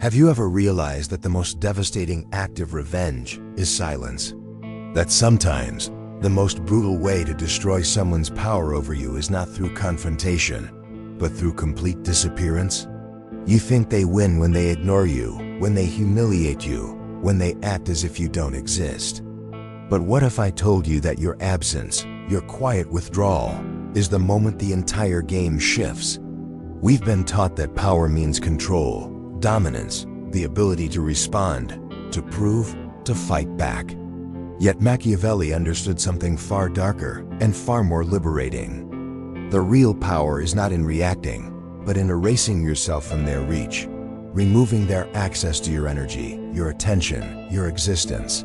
Have you ever realized that the most devastating act of revenge is silence? That sometimes the most brutal way to destroy someone's power over you is not through confrontation, but through complete disappearance? You think they win when they ignore you, when they humiliate you, when they act as if you don't exist. But what if I told you that your absence, your quiet withdrawal, is the moment the entire game shifts? We've been taught that power means control, dominance, the ability to respond, to prove, to fight back. Yet Machiavelli understood something far darker and far more liberating. The real power is not in reacting, but in erasing yourself from their reach, removing their access to your energy, your attention, your existence.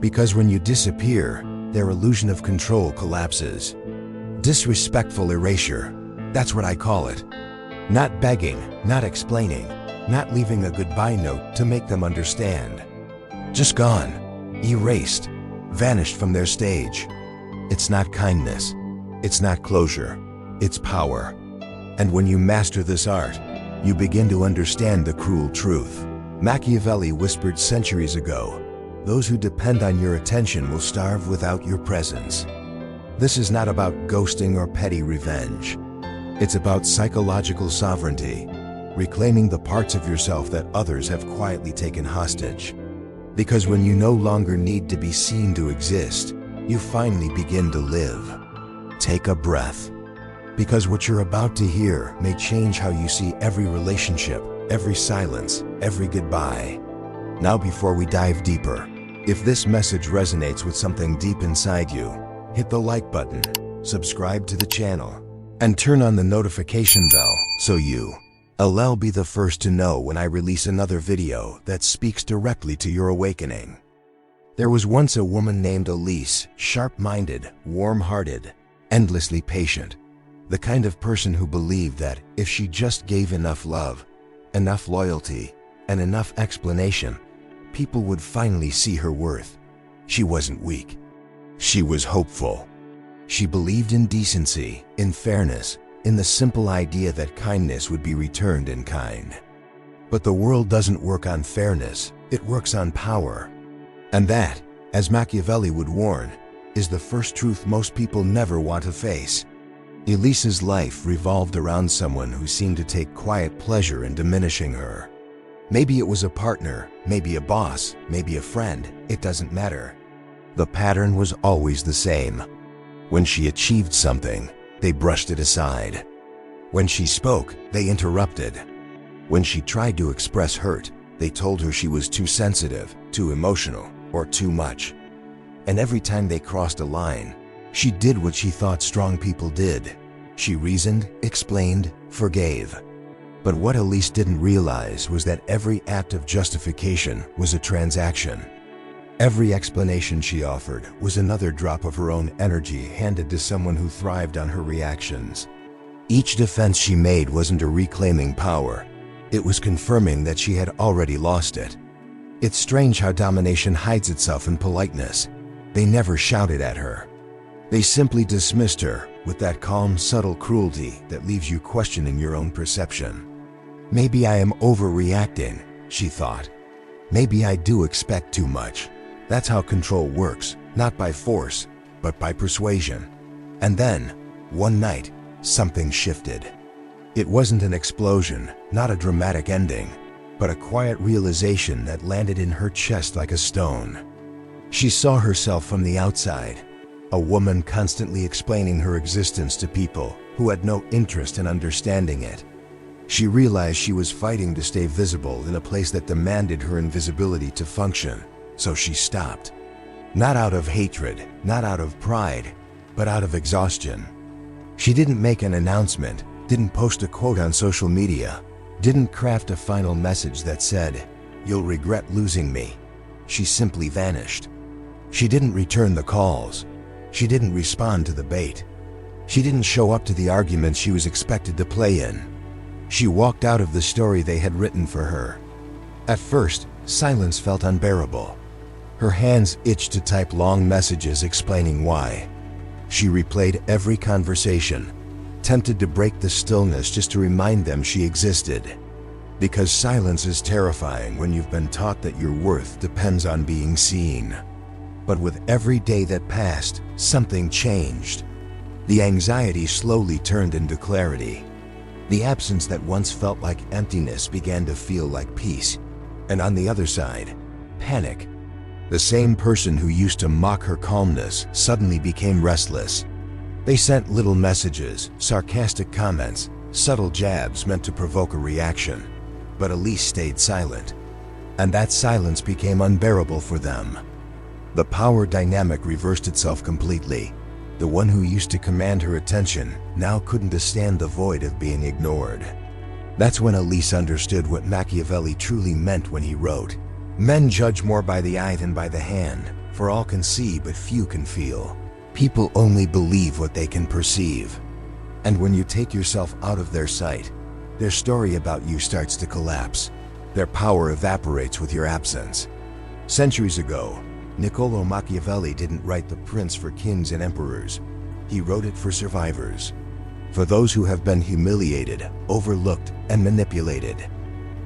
Because when you disappear, their illusion of control collapses. Disrespectful erasure, that's what I call it. Not begging, not explaining, not leaving a goodbye note to make them understand. Just gone, erased, vanished from their stage. It's not kindness, it's not closure, it's power. And when you master this art, you begin to understand the cruel truth. Machiavelli whispered centuries ago, "Those who depend on your attention will starve without your presence." This is not about ghosting or petty revenge. It's about psychological sovereignty, reclaiming the parts of yourself that others have quietly taken hostage. Because when you no longer need to be seen to exist, you finally begin to live. Take a breath. Because what you're about to hear may change how you see every relationship, every silence, every goodbye. Now, before we dive deeper, if this message resonates with something deep inside you, hit the like button, subscribe to the channel, and turn on the notification bell so you'll be the first to know when I release another video that speaks directly to your awakening. There was once a woman named Elise, sharp-minded, warm-hearted, endlessly patient. The kind of person who believed that if she just gave enough love, enough loyalty, and enough explanation, people would finally see her worth. She wasn't weak. She was hopeful. She believed in decency, in fairness, in the simple idea that kindness would be returned in kind. But the world doesn't work on fairness, it works on power. And that, as Machiavelli would warn, is the first truth most people never want to face. Elise's life revolved around someone who seemed to take quiet pleasure in diminishing her. Maybe it was a partner, maybe a boss, maybe a friend, it doesn't matter. The pattern was always the same. When she achieved something, they brushed it aside. When she spoke, they interrupted. When she tried to express hurt, they told her she was too sensitive, too emotional, or too much. And every time they crossed a line, she did what she thought strong people did. She reasoned, explained, forgave. But what Elise didn't realize was that every act of justification was a transaction. Every explanation she offered was another drop of her own energy handed to someone who thrived on her reactions. Each defense she made wasn't a reclaiming power. It was confirming that she had already lost it. It's strange how domination hides itself in politeness. They never shouted at her. They simply dismissed her with that calm, subtle cruelty that leaves you questioning your own perception. Maybe I am overreacting, she thought. Maybe I do expect too much. That's how control works, not by force, but by persuasion. And then, one night, something shifted. It wasn't an explosion, not a dramatic ending, but a quiet realization that landed in her chest like a stone. She saw herself from the outside, a woman constantly explaining her existence to people who had no interest in understanding it. She realized she was fighting to stay visible in a place that demanded her invisibility to function, so she stopped. Not out of hatred, not out of pride, but out of exhaustion. She didn't make an announcement, didn't post a quote on social media, didn't craft a final message that said, "You'll regret losing me." She simply vanished. She didn't return the calls. She didn't respond to the bait. She didn't show up to the arguments she was expected to play in. She walked out of the story they had written for her. At first, silence felt unbearable. Her hands itched to type long messages explaining why. She replayed every conversation, tempted to break the stillness just to remind them she existed. Because silence is terrifying when you've been taught that your worth depends on being seen. But with every day that passed, something changed. The anxiety slowly turned into clarity. The absence that once felt like emptiness began to feel like peace. And on the other side, panic. The same person who used to mock her calmness suddenly became restless. They sent little messages, sarcastic comments, subtle jabs meant to provoke a reaction. But Elise stayed silent. And that silence became unbearable for them. The power dynamic reversed itself completely. The one who used to command her attention now couldn't stand the void of being ignored. That's when Elise understood what Machiavelli truly meant when he wrote, "Men judge more by the eye than by the hand, for all can see but few can feel. People only believe what they can perceive." And when you take yourself out of their sight, their story about you starts to collapse. Their power evaporates with your absence. Centuries ago, Niccolò Machiavelli didn't write The Prince for kings and emperors. He wrote it for survivors. For those who have been humiliated, overlooked, and manipulated.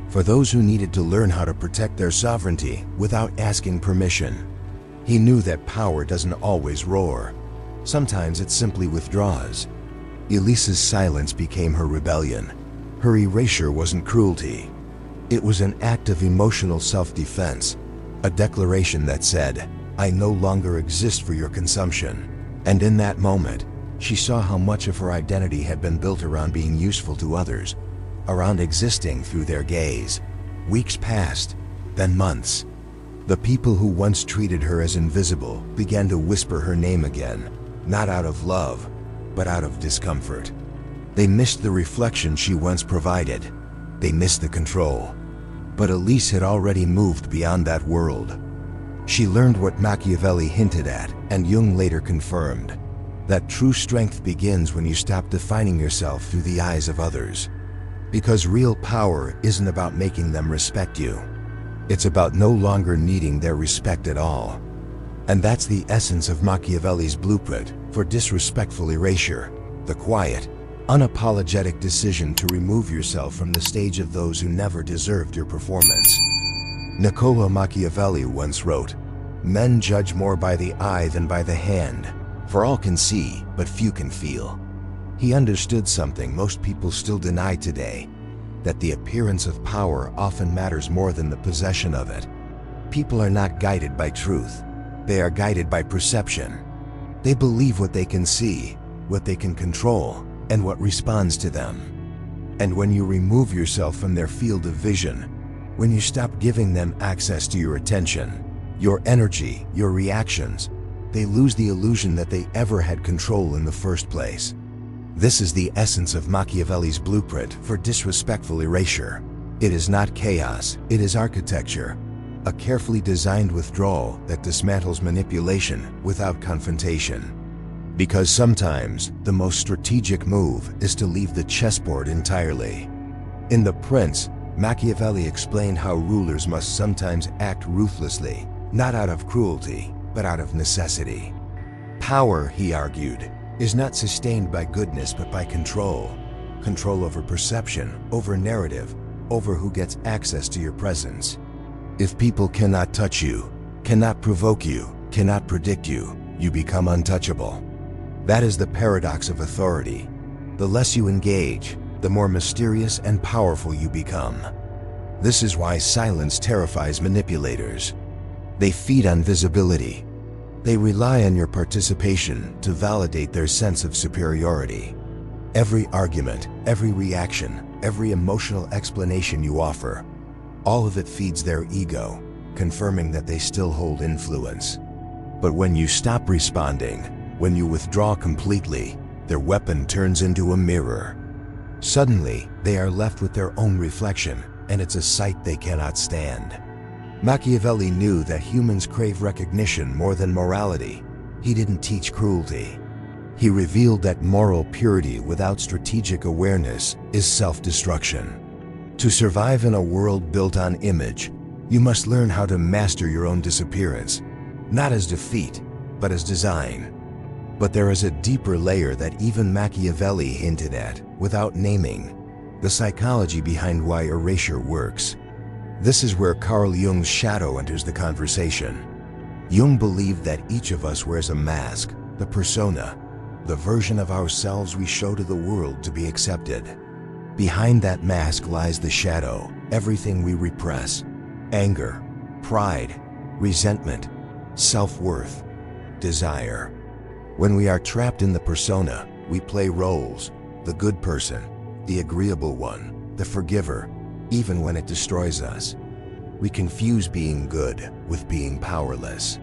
For those who needed to learn how to protect their sovereignty without asking permission. He knew that power doesn't always roar. Sometimes it simply withdraws. Elise's silence became her rebellion. Her erasure wasn't cruelty. It was an act of emotional self-defense. A declaration that said, "I no longer exist for your consumption." And in that moment, she saw how much of her identity had been built around being useful to others, around existing through their gaze. Weeks passed, then months. The people who once treated her as invisible began to whisper her name again, not out of love, but out of discomfort. They missed the reflection she once provided. They missed the control. But Elise had already moved beyond that world. She learned what Machiavelli hinted at, and Jung later confirmed, that true strength begins when you stop defining yourself through the eyes of others. Because real power isn't about making them respect you. It's about no longer needing their respect at all. And that's the essence of Machiavelli's blueprint for disrespectful erasure, the quiet, unapologetic decision to remove yourself from the stage of those who never deserved your performance. Niccolò Machiavelli once wrote, "Men judge more by the eye than by the hand, for all can see, but few can feel." He understood something most people still deny today, that the appearance of power often matters more than the possession of it. People are not guided by truth. They are guided by perception. They believe what they can see, what they can control, and what responds to them. And when you remove yourself from their field of vision, when you stop giving them access to your attention, your energy, your reactions, they lose the illusion that they ever had control in the first place. This is the essence of Machiavelli's blueprint for disrespectful erasure. It is not chaos, it is architecture. A carefully designed withdrawal that dismantles manipulation without confrontation. Because sometimes, the most strategic move is to leave the chessboard entirely. In The Prince, Machiavelli explained how rulers must sometimes act ruthlessly, not out of cruelty, but out of necessity. Power, he argued, is not sustained by goodness but by control. Control over perception, over narrative, over who gets access to your presence. If people cannot touch you, cannot provoke you, cannot predict you, you become untouchable. That is the paradox of authority. The less you engage, the more mysterious and powerful you become. This is why silence terrifies manipulators. They feed on visibility. They rely on your participation to validate their sense of superiority. Every argument, every reaction, every emotional explanation you offer, all of it feeds their ego, confirming that they still hold influence. But when you stop responding, when you withdraw completely, their weapon turns into a mirror. Suddenly, they are left with their own reflection, and it's a sight they cannot stand. Machiavelli knew that humans crave recognition more than morality. He didn't teach cruelty. He revealed that moral purity without strategic awareness is self-destruction. To survive in a world built on image, you must learn how to master your own disappearance, not as defeat, but as design. But there is a deeper layer that even Machiavelli hinted at without naming, the psychology behind why erasure works. This is where Carl Jung's shadow enters the conversation. Jung believed that each of us wears a mask, the persona, the version of ourselves we show to the world to be accepted. Behind that mask lies the shadow, everything we repress: anger, pride, resentment, self-worth, desire. When we are trapped in the persona, we play roles: the good person, the agreeable one, the forgiver, even when it destroys us. We confuse being good with being powerless.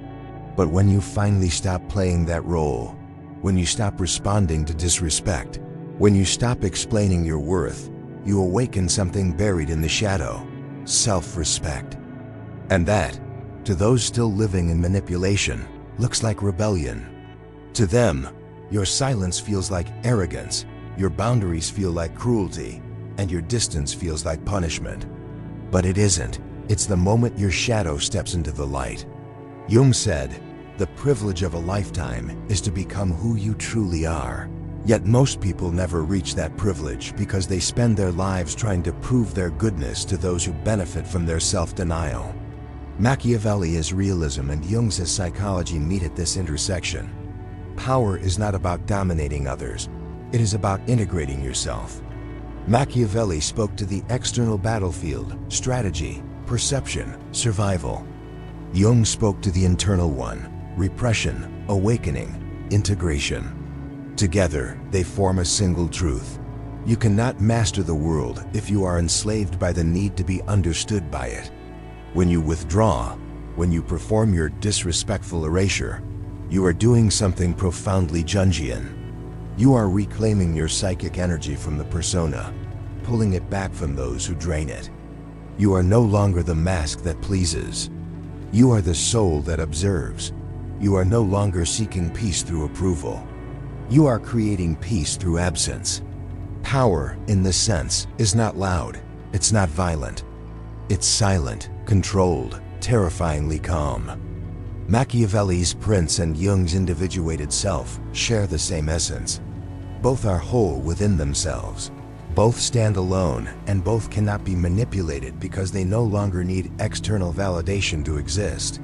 But when you finally stop playing that role, when you stop responding to disrespect, when you stop explaining your worth, you awaken something buried in the shadow: self-respect. And that, to those still living in manipulation, looks like rebellion. To them, your silence feels like arrogance, your boundaries feel like cruelty, and your distance feels like punishment. But it isn't. It's the moment your shadow steps into the light. Jung said, "The privilege of a lifetime is to become who you truly are." Yet most people never reach that privilege because they spend their lives trying to prove their goodness to those who benefit from their self-denial. Machiavelli's realism and Jung's psychology meet at this intersection. Power is not about dominating others. It is about integrating yourself. Machiavelli spoke to the external battlefield: strategy, perception, survival. Jung spoke to the internal one: repression, awakening, integration. Together, they form a single truth. You cannot master the world if you are enslaved by the need to be understood by it. When you withdraw, when you perform your disrespectful erasure, you are doing something profoundly Jungian. You are reclaiming your psychic energy from the persona, pulling it back from those who drain it. You are no longer the mask that pleases. You are the soul that observes. You are no longer seeking peace through approval. You are creating peace through absence. Power, in this sense, is not loud. It's not violent. It's silent, controlled, terrifyingly calm. Machiavelli's prince and Jung's individuated self share the same essence. Both are whole within themselves. Both stand alone, and both cannot be manipulated because they no longer need external validation to exist.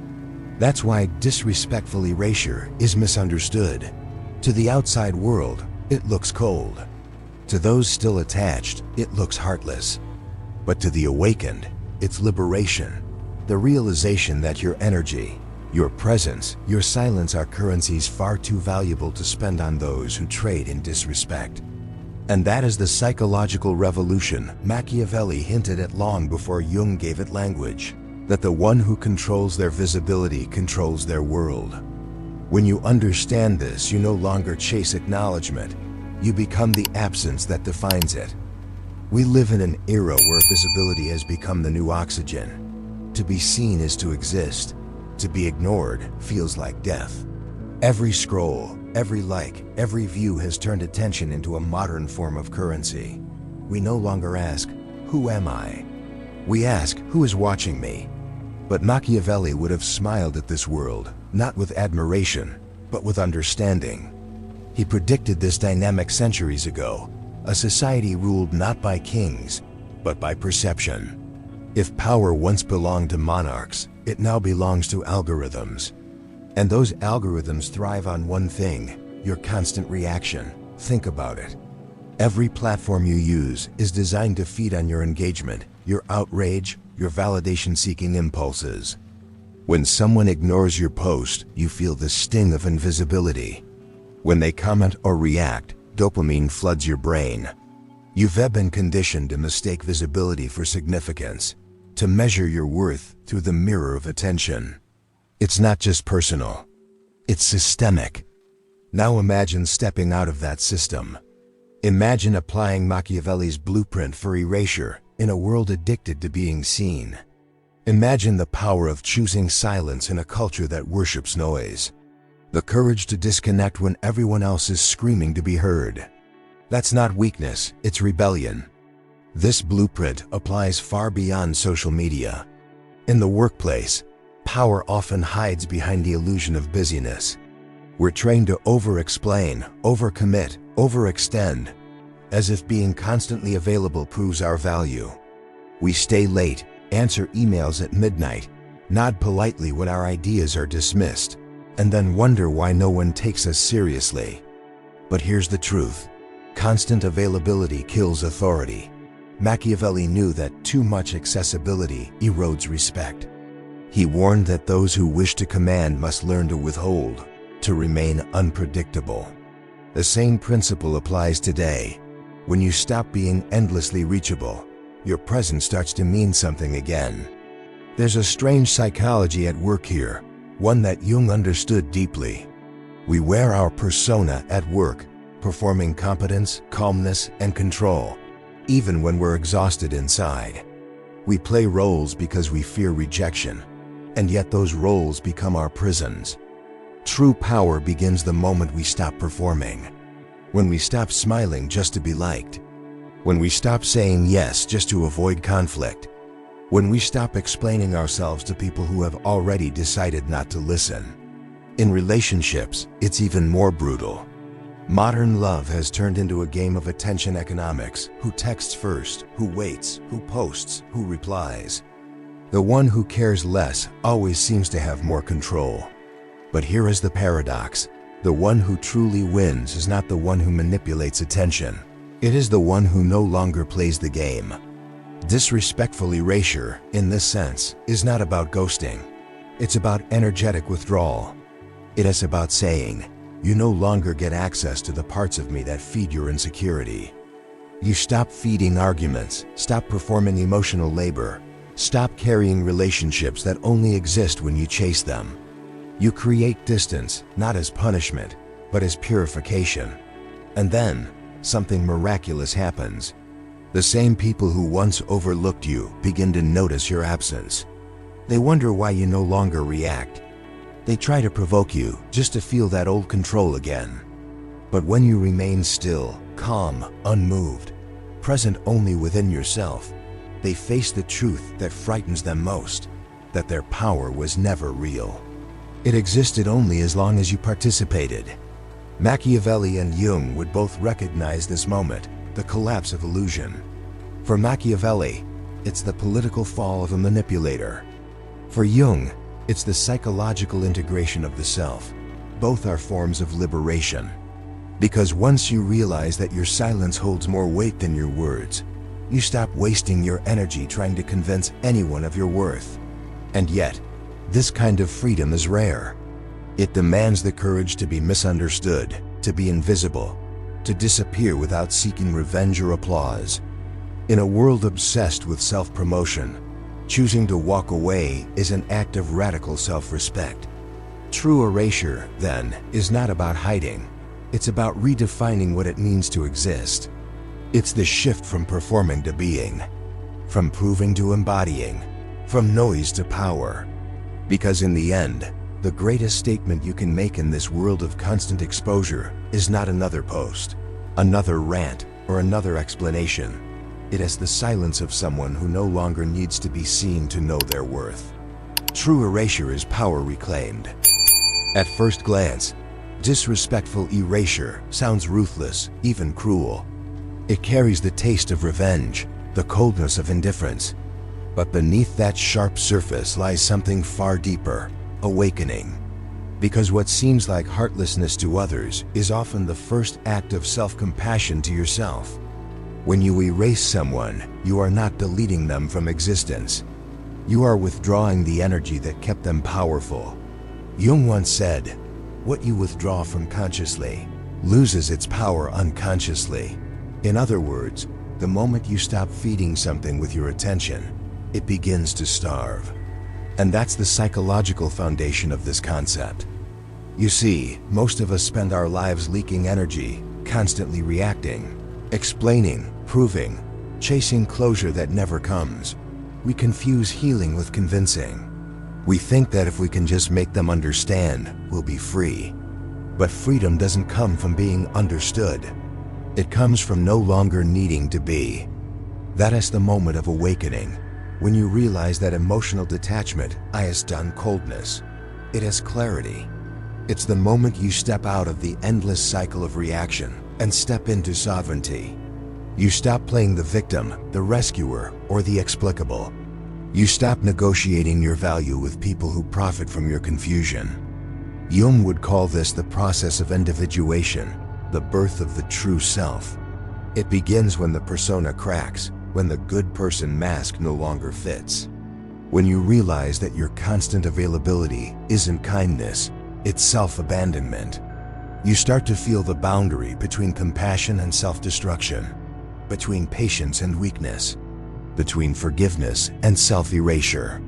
That's why disrespectful erasure is misunderstood. To the outside world, it looks cold. To those still attached, it looks heartless. But to the awakened, it's liberation. The realization that your energy, your presence, your silence are currencies far too valuable to spend on those who trade in disrespect. And that is the psychological revolution Machiavelli hinted at long before Jung gave it language, that the one who controls their visibility controls their world. When you understand this, you no longer chase acknowledgement. You become the absence that defines it. We live in an era where visibility has become the new oxygen. To be seen is to exist. To be ignored feels like death. Every scroll, every like, every view has turned attention into a modern form of currency. We no longer ask, "Who am I?" We ask, "Who is watching me?" But Machiavelli would have smiled at this world, not with admiration, but with understanding. He predicted this dynamic centuries ago, a society ruled not by kings, but by perception. If power once belonged to monarchs, it now belongs to algorithms. And those algorithms thrive on one thing: your constant reaction. Think about it. Every platform you use is designed to feed on your engagement, your outrage, your validation-seeking impulses. When someone ignores your post, you feel the sting of invisibility. When they comment or react, dopamine floods your brain. You've been conditioned to mistake visibility for significance, to measure your worth through the mirror of attention. It's not just personal, it's systemic. Now imagine stepping out of that system. Imagine applying Machiavelli's blueprint for erasure in a world addicted to being seen. Imagine the power of choosing silence in a culture that worships noise. The courage to disconnect when everyone else is screaming to be heard. That's not weakness, it's rebellion. This blueprint applies far beyond social media. In the workplace, power often hides behind the illusion of busyness. We're trained to over-explain, over-commit, overextend. as if being constantly available proves our value. We stay late, answer emails at midnight, nod politely when our ideas are dismissed, and then wonder why no one takes us seriously. But here's the truth. Constant availability kills authority. Machiavelli knew that too much accessibility erodes respect. He warned that those who wish to command must learn to withhold, to remain unpredictable. The same principle applies today. When you stop being endlessly reachable, your presence starts to mean something again. There's a strange psychology at work here, one that Jung understood deeply. We wear our persona at work, performing competence, calmness, and control, even when we're exhausted inside. We play roles because we fear rejection, and yet those roles become our prisons. True power begins the moment we stop performing. When we stop smiling just to be liked. When we stop saying yes just to avoid conflict. When we stop explaining ourselves to people who have already decided not to listen. In relationships, it's even more brutal. Modern love has turned into a game of attention economics. Who texts first, who waits, who posts, who replies. The one who cares less always seems to have more control. But here is the paradox. The one who truly wins is not the one who manipulates attention. It is the one who no longer plays the game. Disrespectful erasure, in this sense, is not about ghosting. It's about energetic withdrawal. It is about saying, you no longer get access to the parts of me that feed your insecurity. You stop feeding arguments, stop performing emotional labor, stop carrying relationships that only exist when you chase them. You create distance, not as punishment, but as purification. And then, something miraculous happens. The same people who once overlooked you begin to notice your absence. They wonder why you no longer react. They try to provoke you just to feel that old control again. But when you remain still, calm, unmoved, present only within yourself, they face the truth that frightens them most, that their power was never real. It existed only as long as you participated. Machiavelli and Jung would both recognize this moment, the collapse of illusion. For Machiavelli, it's the political fall of a manipulator. For Jung, it's the psychological integration of the self. Both are forms of liberation. Because once you realize that your silence holds more weight than your words, you stop wasting your energy trying to convince anyone of your worth. And yet, this kind of freedom is rare. It demands the courage to be misunderstood, to be invisible, to disappear without seeking revenge or applause. In a world obsessed with self-promotion, choosing to walk away is an act of radical self-respect. True erasure, then, is not about hiding. It's about redefining what it means to exist. It's the shift from performing to being, from proving to embodying, from noise to power. Because in the end, the greatest statement you can make in this world of constant exposure is not another post, another rant, or another explanation. It is the silence of someone who no longer needs to be seen to know their worth. True erasure is power reclaimed. At first glance, disrespectful erasure sounds ruthless, even cruel. It carries the taste of revenge, the coldness of indifference. But beneath that sharp surface lies something far deeper, awakening. Because what seems like heartlessness to others is often the first act of self-compassion to yourself. When you erase someone, you are not deleting them from existence. You are withdrawing the energy that kept them powerful. Jung once said, "What you withdraw from consciously loses its power unconsciously." In other words, the moment you stop feeding something with your attention, it begins to starve. And that's the psychological foundation of this concept. You see, most of us spend our lives leaking energy, constantly reacting, explaining, proving, chasing closure that never comes. We confuse healing with convincing. We think that if we can just make them understand, we'll be free. But freedom doesn't come from being understood. It comes from no longer needing to be. That is the moment of awakening, when you realize that emotional detachment is done coldness. It is clarity. It's the moment you step out of the endless cycle of reaction and step into sovereignty. You stop playing the victim, the rescuer, or the explicable. You stop negotiating your value with people who profit from your confusion. Jung would call this the process of individuation, the birth of the true self. It begins when the persona cracks, when the good person mask no longer fits. When you realize that your constant availability isn't kindness, it's self-abandonment. You start to feel the boundary between compassion and self-destruction, between patience and weakness, between forgiveness and self-erasure.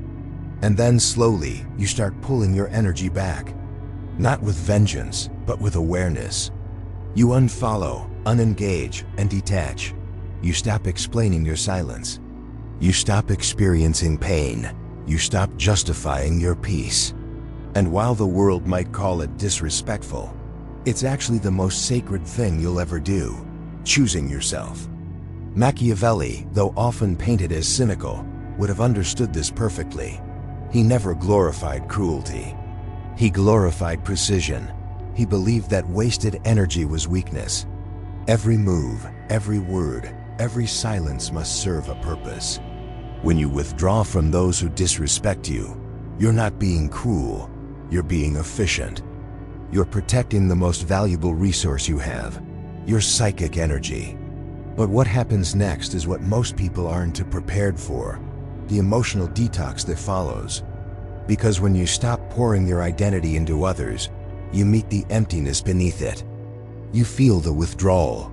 And then slowly, you start pulling your energy back. Not with vengeance, but with awareness. You unfollow, unengage, and detach. You stop explaining your silence. You stop experiencing pain. You stop justifying your peace. And while the world might call it disrespectful, it's actually the most sacred thing you'll ever do, choosing yourself. Machiavelli, though often painted as cynical, would have understood this perfectly. He never glorified cruelty. He glorified precision. He believed that wasted energy was weakness. Every move, every word, every silence must serve a purpose. When you withdraw from those who disrespect you, you're not being cruel, you're being efficient. You're protecting the most valuable resource you have, your psychic energy. But what happens next is what most people aren't prepared for, the emotional detox that follows. Because when you stop pouring your identity into others, you meet the emptiness beneath it. You feel the withdrawal.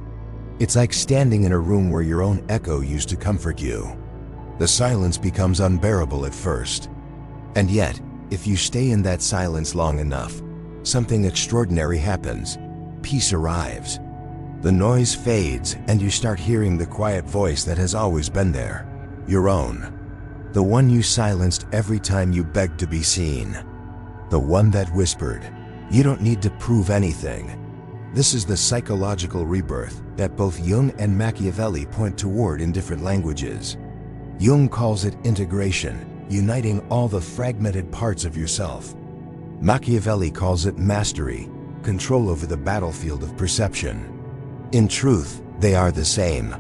It's like standing in a room where your own echo used to comfort you. The silence becomes unbearable at first. And yet, if you stay in that silence long enough, something extraordinary happens. Peace arrives. The noise fades and you start hearing the quiet voice that has always been there, your own. The one you silenced every time you begged to be seen. The one that whispered, "You don't need to prove anything." This is the psychological rebirth that both Jung and Machiavelli point toward in different languages. Jung calls it integration, uniting all the fragmented parts of yourself. Machiavelli calls it mastery, control over the battlefield of perception. In truth, they are the same.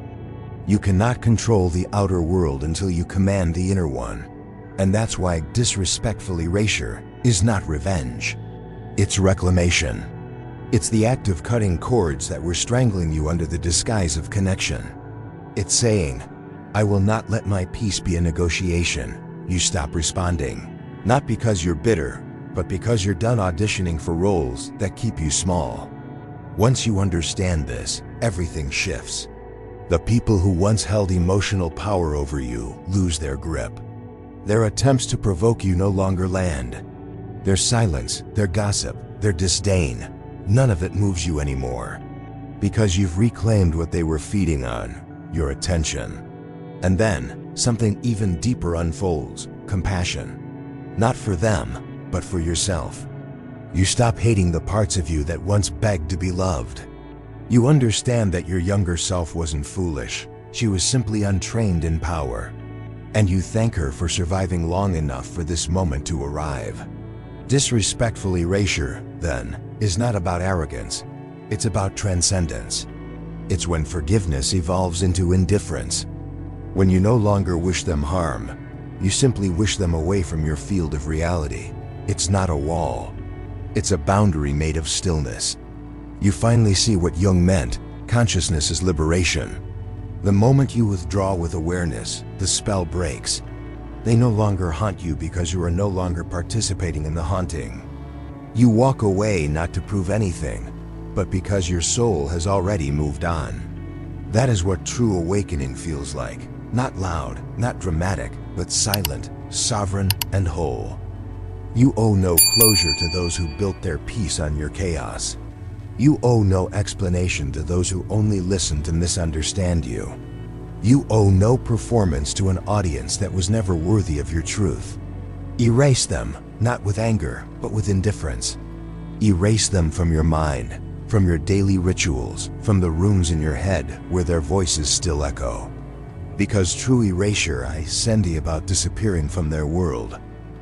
You cannot control the outer world until you command the inner one. And that's why disrespectful erasure is not revenge. It's reclamation. It's the act of cutting cords that were strangling you under the disguise of connection. It's saying, "I will not let my peace be a negotiation." You stop responding. Not because you're bitter, but because you're done auditioning for roles that keep you small. Once you understand this, everything shifts. The people who once held emotional power over you lose their grip. Their attempts to provoke you no longer land. Their silence, their gossip, their disdain, none of it moves you anymore. Because you've reclaimed what they were feeding on, your attention. And then, something even deeper unfolds, compassion. Not for them, but for yourself. You stop hating the parts of you that once begged to be loved. You understand that your younger self wasn't foolish. She was simply untrained in power. And you thank her for surviving long enough for this moment to arrive. Disrespectful erasure, then, is not about arrogance. It's about transcendence. It's when forgiveness evolves into indifference. When you no longer wish them harm, you simply wish them away from your field of reality. It's not a wall. It's a boundary made of stillness. You finally see what Jung meant. Consciousness is liberation. The moment you withdraw with awareness, the spell breaks. They no longer haunt you because you are no longer participating in the haunting. You walk away not to prove anything, but because your soul has already moved on. That is what true awakening feels like. Not loud, not dramatic, but silent, sovereign, and whole. You owe no closure to those who built their peace on your chaos. You owe no explanation to those who only listen to misunderstand you. You owe no performance to an audience that was never worthy of your truth. Erase them, not with anger, but with indifference. Erase them from your mind, from your daily rituals, from the rooms in your head where their voices still echo. Because true erasure isn't about disappearing from their world.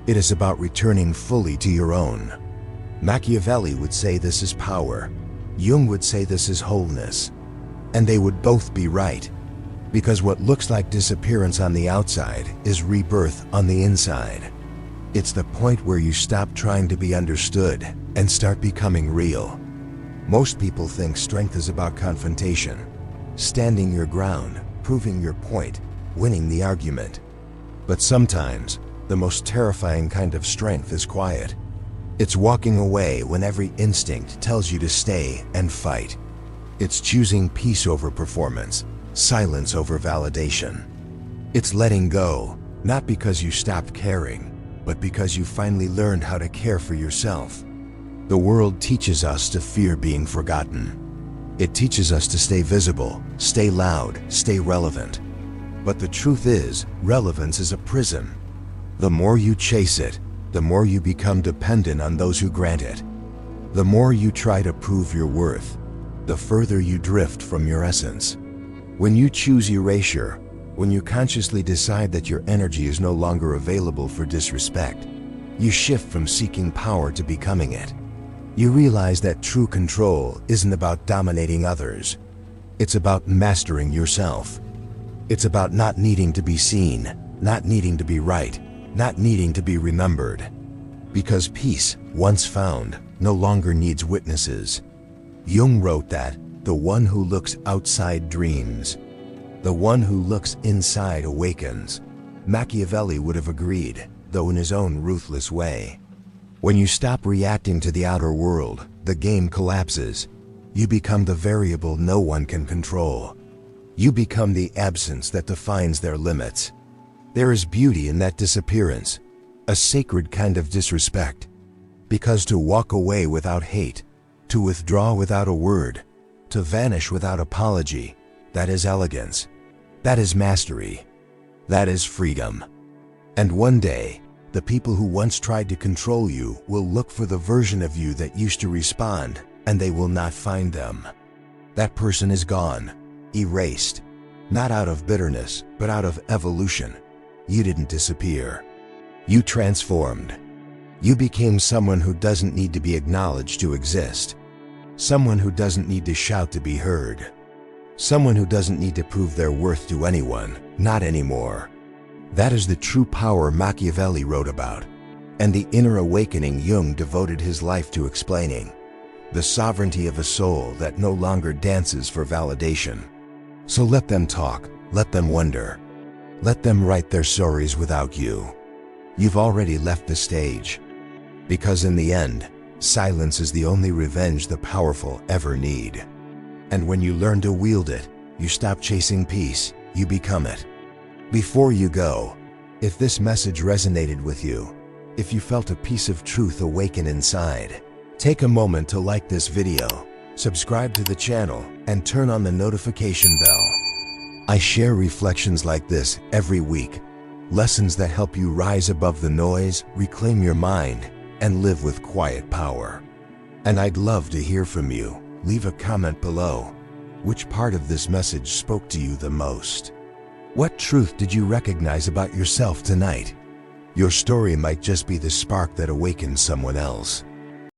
It is about returning fully to your own. Machiavelli would say this is power. Jung would say this is wholeness. And they would both be right. Because what looks like disappearance on the outside is rebirth on the inside. It's the point where you stop trying to be understood and start becoming real. Most people think strength is about confrontation, standing your ground, proving your point, winning the argument. But sometimes, the most terrifying kind of strength is quiet. It's walking away when every instinct tells you to stay and fight. It's choosing peace over performance, silence over validation. It's letting go, not because you stopped caring, but because you finally learned how to care for yourself. The world teaches us to fear being forgotten. It teaches us to stay visible, stay loud, stay relevant. But the truth is, relevance is a prison. The more you chase it, the more you become dependent on those who grant it. The more you try to prove your worth, the further you drift from your essence. When you choose erasure, when you consciously decide that your energy is no longer available for disrespect, you shift from seeking power to becoming it. You realize that true control isn't about dominating others. It's about mastering yourself. It's about not needing to be seen, not needing to be right, not needing to be remembered. Because peace, once found, no longer needs witnesses. Jung wrote that, "The one who looks outside dreams. The one who looks inside awakens." Machiavelli would have agreed, though in his own ruthless way. When you stop reacting to the outer world, the game collapses. You become the variable no one can control. You become the absence that defines their limits. There is beauty in that disappearance, a sacred kind of disrespect. Because to walk away without hate, to withdraw without a word, to vanish without apology, that is elegance. That is mastery. That is freedom. And one day, the people who once tried to control you will look for the version of you that used to respond, and they will not find them. That person is gone, erased, not out of bitterness, but out of evolution. You didn't disappear. You transformed. You became someone who doesn't need to be acknowledged to exist. Someone who doesn't need to shout to be heard. Someone who doesn't need to prove their worth to anyone, not anymore. That is the true power Machiavelli wrote about, and the inner awakening Jung devoted his life to explaining. The sovereignty of a soul that no longer dances for validation. So let them talk, let them wonder. Let them write their stories without you. You've already left the stage. Because in the end, silence is the only revenge the powerful ever need. And when you learn to wield it, you stop chasing peace, you become it. Before you go, if this message resonated with you, if you felt a piece of truth awaken inside, take a moment to like this video, subscribe to the channel, and turn on the notification bell. I share reflections like this every week, lessons that help you rise above the noise, reclaim your mind, and live with quiet power. And I'd love to hear from you. Leave a comment below. Which part of this message spoke to you the most? What truth did you recognize about yourself tonight? Your story might just be the spark that awakens someone else.